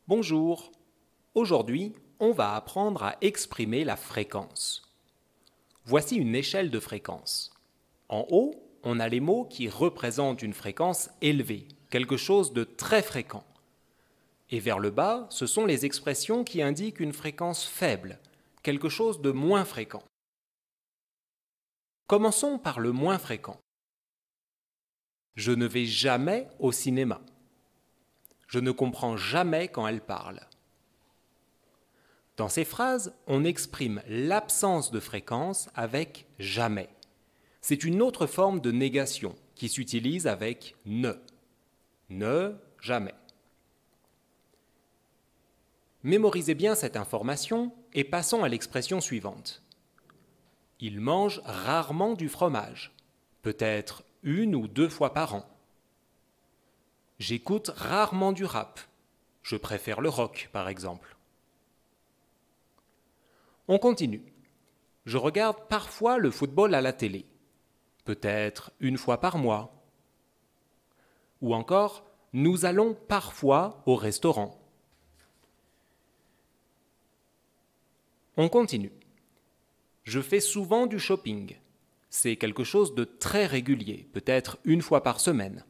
Bonjour, aujourd'hui on va apprendre à exprimer la fréquence. Voici une échelle de fréquence. En haut, on a les mots qui représentent une fréquence élevée, quelque chose de très fréquent. Et vers le bas, ce sont les expressions qui indiquent une fréquence faible, quelque chose de moins fréquent. Commençons par le moins fréquent. Je ne vais jamais au cinéma. Je ne comprends jamais quand elle parle. Dans ces phrases, on exprime l'absence de fréquence avec jamais. C'est une autre forme de négation qui s'utilise avec ne. Ne, jamais. Mémorisez bien cette information et passons à l'expression suivante. Il mange rarement du fromage, peut-être 1 ou 2 fois par an. J'écoute rarement du rap. Je préfère le rock, par exemple. On continue. Je regarde parfois le football à la télé, peut-être 1 fois par mois. Ou encore, nous allons parfois au restaurant. On continue. Je fais souvent du shopping. C'est quelque chose de très régulier, peut-être 1 fois par semaine.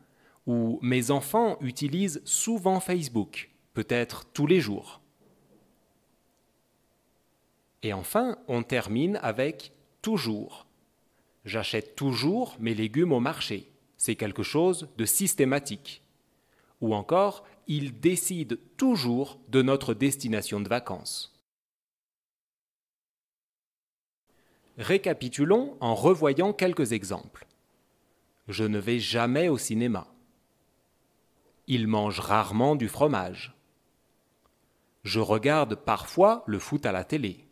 Ou mes enfants utilisent souvent Facebook, peut-être tous les jours. Et enfin, on termine avec toujours. J'achète toujours mes légumes au marché. C'est quelque chose de systématique. Ou encore, ils décident toujours de notre destination de vacances. Récapitulons en revoyant quelques exemples. Je ne vais jamais au cinéma. Il mange rarement du fromage. Je regarde parfois le foot à la télé.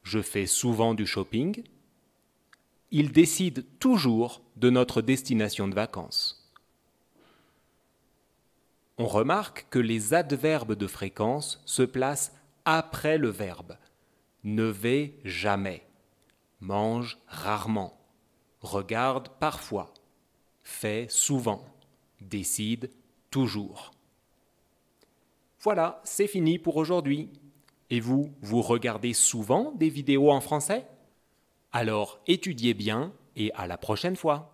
Je fais souvent du shopping. Il décide toujours de notre destination de vacances. On remarque que les adverbes de fréquence se placent après le verbe. Ne vais jamais. Mange rarement. Regarde parfois. Fait souvent. Décide toujours. Voilà, c'est fini pour aujourd'hui. Et vous, vous regardez souvent des vidéos en français? Alors étudiez bien et à la prochaine fois.